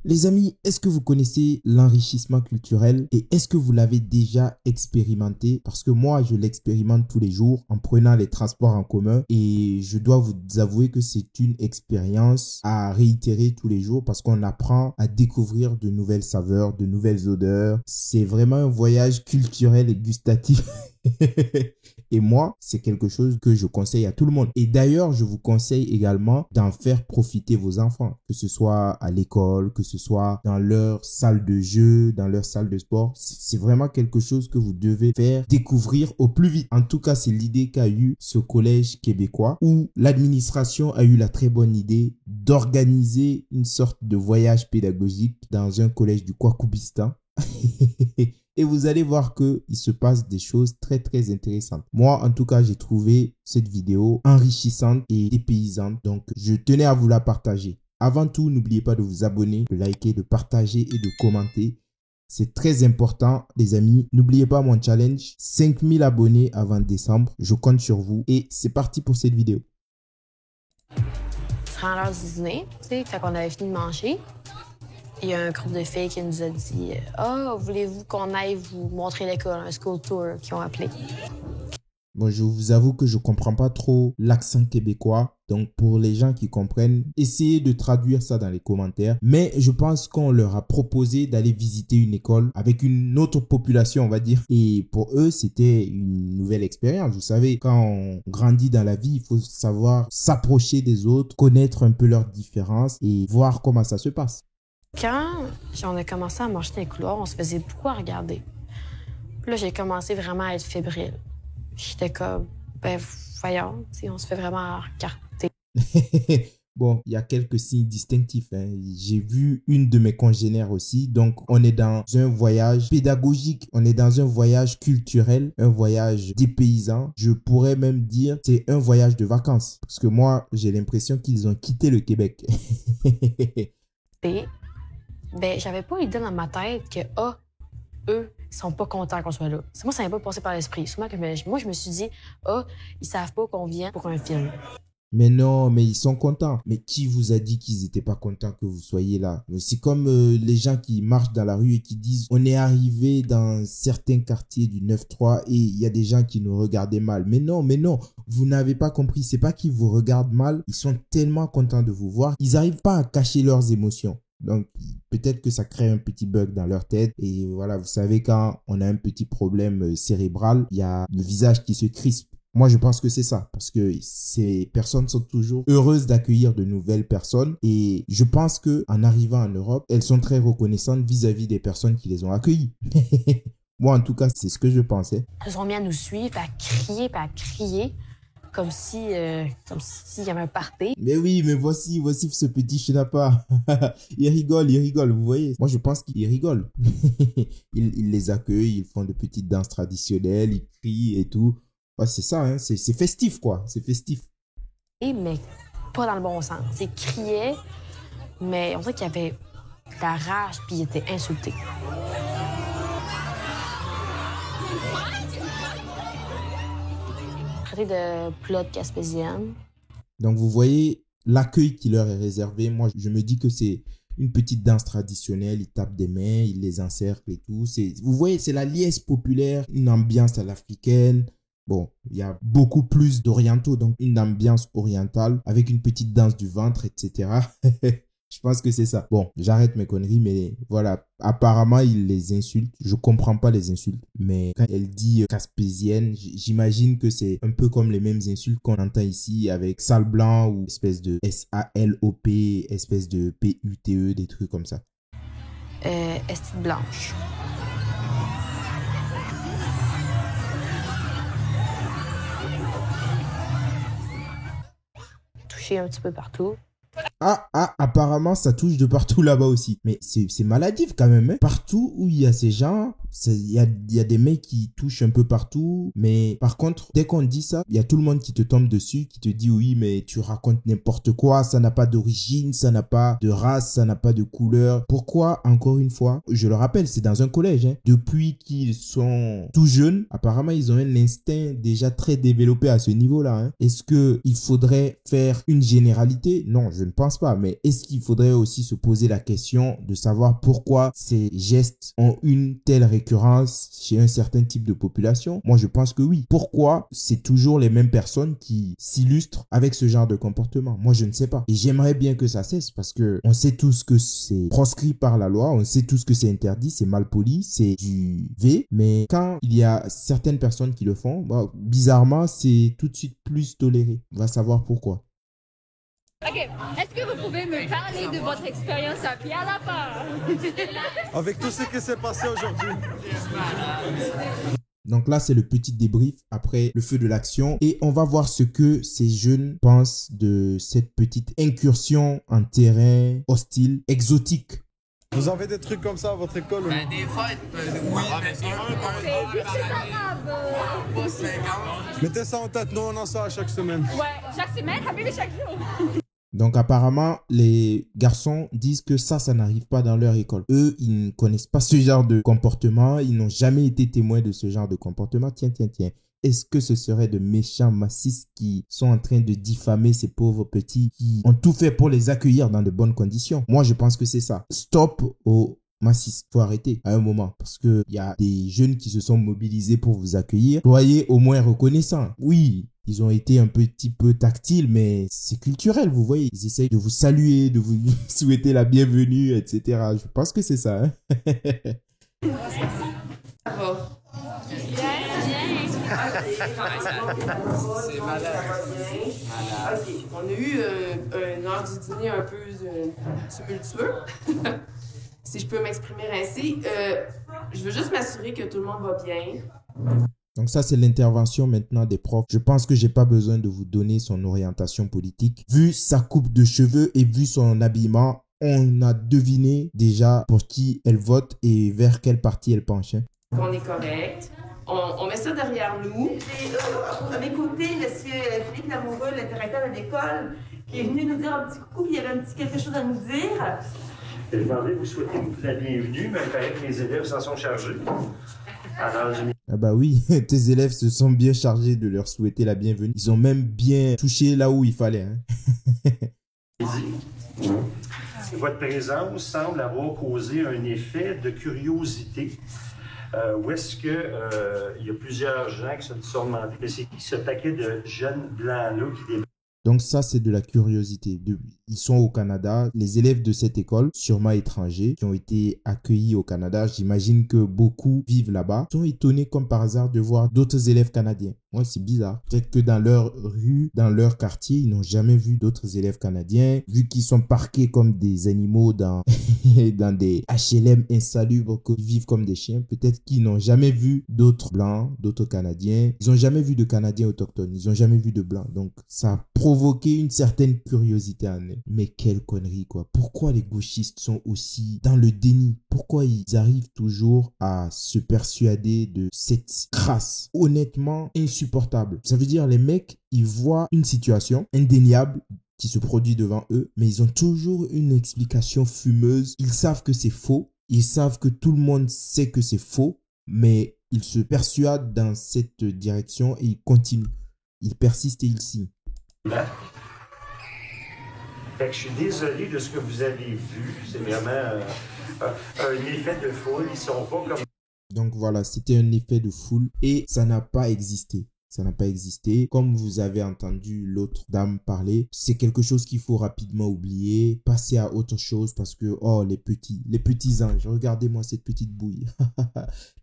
Les amis, est-ce que vous connaissez l'enrichissement culturel et est-ce que vous l'avez déjà expérimenté? Parce que moi, je l'expérimente tous les jours en prenant les transports en commun et je dois vous avouer que c'est une expérience à réitérer tous les jours parce qu'on apprend à découvrir de nouvelles saveurs, de nouvelles odeurs. C'est vraiment un voyage culturel et gustatif. Et moi, c'est quelque chose que je conseille à tout le monde. Et d'ailleurs, je vous conseille également d'en faire profiter vos enfants, que ce soit à l'école, que ce soit dans leur salle de jeu, dans leur salle de sport. C'est vraiment quelque chose que vous devez faire découvrir au plus vite. En tout cas, c'est l'idée qu'a eu ce collège québécois où l'administration a eu la très bonne idée d'organiser une sorte de voyage pédagogique dans un collège du Kwakubistan. Et vous allez voir qu'il se passe des choses très très intéressantes. Moi, en tout cas, j'ai trouvé cette vidéo enrichissante et dépaysante. Donc, je tenais à vous la partager. Avant tout, n'oubliez pas de vous abonner, de liker, de partager et de commenter. C'est très important, les amis. N'oubliez pas mon challenge. 5000 abonnés avant décembre. Je compte sur vous. Et c'est parti pour cette vidéo. Durant l'heure du dîner, tu sais, quand on avait fini de manger, il y a un groupe de filles qui nous a dit « Ah, voulez-vous qu'on aille vous montrer l'école, un school tour qu'ils ont appelé. » Bon, je vous avoue que je comprends pas trop l'accent québécois. Donc, pour les gens qui comprennent, essayez de traduire ça dans les commentaires. Mais je pense qu'on leur a proposé d'aller visiter une école avec une autre population, on va dire. Et pour eux, c'était une nouvelle expérience. Vous savez, quand on grandit dans la vie, il faut savoir s'approcher des autres, connaître un peu leurs différences et voir comment ça se passe. Quand on a commencé à marcher dans les couloirs, on se faisait beaucoup à regarder. Puis là, j'ai commencé vraiment à être fébrile. J'étais comme, ben voyons, on se fait vraiment regarder. Bon, il y a quelques signes distinctifs, hein. J'ai vu une de mes congénères aussi. Donc, on est dans un voyage pédagogique, on est dans un voyage culturel, un voyage dépaysant. Je pourrais même dire c'est un voyage de vacances. Parce que moi, j'ai l'impression qu'ils ont quitté le Québec. Et, ben, j'avais pas idée dans ma tête que, eux, ils sont pas contents qu'on soit là. Moi, ça m'est pas passé par l'esprit. Souvent, moi, je me suis dit, ils savent pas qu'on vient pour un film. Mais non, mais ils sont contents. Mais qui vous a dit qu'ils n'étaient pas contents que vous soyez là? C'est comme les gens qui marchent dans la rue et qui disent on est arrivé dans certains quartiers du 9-3 et il y a des gens qui nous regardaient mal. Mais non, vous n'avez pas compris. C'est pas qu'ils vous regardent mal. Ils sont tellement contents de vous voir. Ils n'arrivent pas à cacher leurs émotions. Donc, peut-être que ça crée un petit bug dans leur tête. Et voilà, vous savez, quand on a un petit problème cérébral, il y a le visage qui se crispe. Moi, je pense que c'est ça, parce que ces personnes sont toujours heureuses d'accueillir de nouvelles personnes et je pense que en arrivant en Europe, elles sont très reconnaissantes vis-à-vis des personnes qui les ont accueillies. Moi, en tout cas, c'est ce que je pensais. Ils se sont mis à nous suivre, à crier, comme si il y avait un party. Mais oui, mais voici ce petit chenapard. Il rigole, vous voyez. Moi, je pense qu'il rigole. Il les accueille, ils font de petites danses traditionnelles, ils crient et tout. Ouais, c'est ça, hein, c'est festif, quoi. C'est festif. Mais pas dans le bon sens. Ils criaient, mais on dirait qu'il y avait de la rage, puis ils étaient insultés. Traité de plot gaspésienne. Donc, vous voyez l'accueil qui leur est réservé. Moi, je me dis que c'est une petite danse traditionnelle. Ils tapent des mains, ils les encerclent et tout. Vous voyez, c'est la liesse populaire, une ambiance à l'africaine. Bon, il y a beaucoup plus d'orientaux, donc une ambiance orientale avec une petite danse du ventre, etc. Je pense que c'est ça. Bon, j'arrête mes conneries, mais voilà. Apparemment, il les insulte. Je comprends pas les insultes, mais quand elle dit caspésienne, j'imagine que c'est un peu comme les mêmes insultes qu'on entend ici avec sale blanc ou espèce de S-A-L-O-P, espèce de P-U-T-E, des trucs comme ça. Estime blanche. Un petit peu partout. Apparemment, ça touche de partout là-bas aussi. Mais c'est maladif quand même, hein. Partout où il y a ces gens, Il y a des mecs qui touchent un peu partout, mais par contre, dès qu'on dit ça, il y a tout le monde qui te tombe dessus, qui te dit oui, mais tu racontes n'importe quoi, ça n'a pas d'origine, ça n'a pas de race, ça n'a pas de couleur. Pourquoi, encore une fois, je le rappelle, c'est dans un collège, hein. Depuis qu'ils sont tout jeunes, apparemment, ils ont un instinct déjà très développé à ce niveau-là, hein. Est-ce que il faudrait faire une généralité? Non, je ne pense pas, mais est-ce qu'il faudrait aussi se poser la question de savoir pourquoi ces gestes ont une telle récurrence chez un certain type de population? Moi, je pense que oui. Pourquoi c'est toujours les mêmes personnes qui s'illustrent avec ce genre de comportement? Moi, je ne sais pas. Et j'aimerais bien que ça cesse parce que on sait tous que c'est proscrit par la loi, on sait tous que c'est interdit, c'est mal poli, c'est du V, mais quand il y a certaines personnes qui le font, bah, bizarrement, c'est tout de suite plus toléré. On va savoir pourquoi. OK. Est-ce que vous pouvez me parler de votre expérience à Pierre-Lapin? Avec tout ce qui s'est passé aujourd'hui. Donc là, c'est le petit débrief après le feu de l'action et on va voir ce que ces jeunes pensent de cette petite incursion en terrain hostile, exotique. Vous avez des trucs comme ça à votre école? Ben, des fêtes, oui, mais c'est un pas 50. Mettez ça en tête, nous on en sort à chaque semaine. Ouais, chaque semaine, habibi chaque jour. Donc apparemment, les garçons disent que ça n'arrive pas dans leur école. Eux, ils ne connaissent pas ce genre de comportement. Ils n'ont jamais été témoins de ce genre de comportement. Tiens. Est-ce que ce serait de méchants massistes qui sont en train de diffamer ces pauvres petits qui ont tout fait pour les accueillir dans de bonnes conditions? Moi, je pense que c'est ça. Stop au massiste. Faut arrêter à un moment parce que il y a des jeunes qui se sont mobilisés pour vous accueillir. Soyez au moins reconnaissants. Oui. Ils ont été un petit peu tactiles, mais c'est culturel, vous voyez. Ils essayent de vous saluer, de vous souhaiter la bienvenue, etc. Je pense que c'est ça. Hein? C'est malade. OK. On a eu une heure du dîner un peu tumultueux. Si je peux m'exprimer ainsi. Je veux juste m'assurer que tout le monde va bien. Donc ça, c'est l'intervention maintenant des profs. Je pense que j'ai pas besoin de vous donner son orientation politique. Vu sa coupe de cheveux et vu son habillement, on a deviné déjà pour qui elle vote et vers quel parti elle penche. Hein. On est correct. On met ça derrière nous. À mes côtés, M. Philippe Lamoureux, le directeur de l'école, qui est venu nous dire un petit coucou, il y avait quelque chose à nous dire. Je demandais, vous souhaitez la bienvenue, mais il paraît que les élèves s'en sont chargés. Alors, ah bah oui, tes élèves se sont bien chargés de leur souhaiter la bienvenue. Ils ont même bien touché là où il fallait. Hein. Votre présence semble avoir causé un effet de curiosité. Où est-ce que il y a plusieurs gens qui se sont demandé, mais c'est qui ce paquet de jeunes blancs-là qui débarquent? Donc ça, c'est de la curiosité. Ils sont au Canada. Les élèves de cette école, sûrement étrangers, qui ont été accueillis au Canada, j'imagine que beaucoup vivent là-bas, sont étonnés comme par hasard de voir d'autres élèves canadiens. Moi, c'est bizarre. Peut-être que dans leur rue, dans leur quartier, ils n'ont jamais vu d'autres élèves canadiens. Vu qu'ils sont parqués comme des animaux dans, dans des HLM insalubres, qu'ils vivent comme des chiens, peut-être qu'ils n'ont jamais vu d'autres blancs, d'autres Canadiens. Ils n'ont jamais vu de Canadiens autochtones. Ils n'ont jamais vu de blancs. Donc, ça a provoqué une certaine curiosité en eux. Mais quelle connerie, quoi. Pourquoi les gauchistes sont aussi dans le déni? Pourquoi ils arrivent toujours à se persuader de cette crasse honnêtement insupportable? Ça veut dire les mecs, ils voient une situation indéniable qui se produit devant eux, mais ils ont toujours une explication fumeuse. Ils savent que c'est faux. Ils savent que tout le monde sait que c'est faux, mais ils se persuadent dans cette direction et ils continuent. Ils persistent et ils signent. Fait que je suis désolé de ce que vous avez vu. C'est vraiment un effet de foule. Ils sont pas comme... Donc voilà, c'était un effet de foule et ça n'a pas existé. Ça n'a pas existé. Comme vous avez entendu l'autre dame parler, c'est quelque chose qu'il faut rapidement oublier, passer à autre chose parce que, oh, les petits anges, regardez-moi cette petite bouille.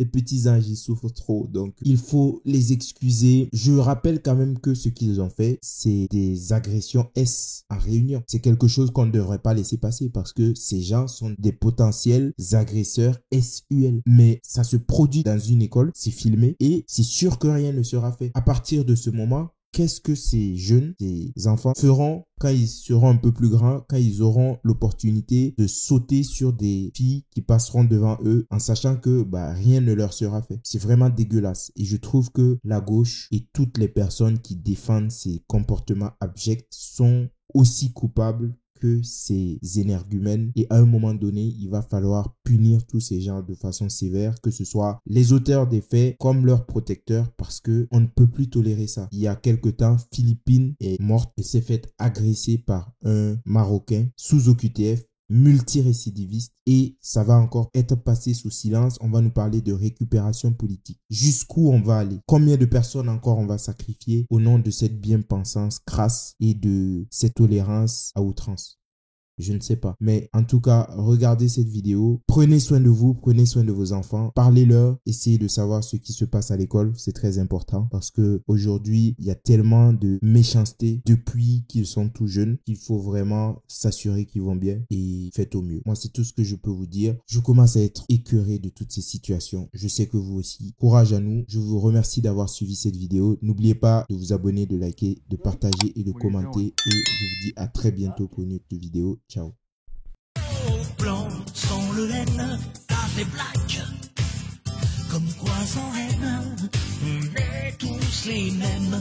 Les petits anges, ils souffrent trop. Donc, il faut les excuser. Je rappelle quand même que ce qu'ils ont fait, c'est des agressions S en réunion. C'est quelque chose qu'on ne devrait pas laisser passer parce que ces gens sont des potentiels agresseurs SUL. Mais ça se produit dans une école, c'est filmé et c'est sûr que rien ne sera fait. À partir de ce moment, qu'est-ce que ces jeunes, ces enfants feront quand ils seront un peu plus grands, quand ils auront l'opportunité de sauter sur des filles qui passeront devant eux en sachant que rien ne leur sera fait. C'est vraiment dégueulasse. Et je trouve que la gauche et toutes les personnes qui défendent ces comportements abjects sont aussi coupables que ces énergumènes, et à un moment donné, il va falloir punir tous ces gens de façon sévère, que ce soit les auteurs des faits comme leurs protecteurs, parce que on ne peut plus tolérer ça. Il y a quelque temps, Philippine est morte, elle s'est faite agresser par un Marocain sous OQTF, multirécidiviste, et ça va encore être passé sous silence. On va nous parler de récupération politique. Jusqu'où on va aller? Combien de personnes encore on va sacrifier au nom de cette bien-pensance crasse et de cette tolérance à outrance? Je ne sais pas. Mais en tout cas, regardez cette vidéo. Prenez soin de vous, prenez soin de vos enfants. Parlez-leur, essayez de savoir ce qui se passe à l'école. C'est très important parce que aujourd'hui, il y a tellement de méchanceté depuis qu'ils sont tout jeunes qu'il faut vraiment s'assurer qu'ils vont bien et faites au mieux. Moi, c'est tout ce que je peux vous dire. Je commence à être écœuré de toutes ces situations. Je sais que vous aussi. Courage à nous. Je vous remercie d'avoir suivi cette vidéo. N'oubliez pas de vous abonner, de liker, de partager et de commenter. Et je vous dis à très bientôt pour une autre vidéo. Ciao. Blanc, sans le haine, café black, comme quoi sans haine, on est tous les mêmes.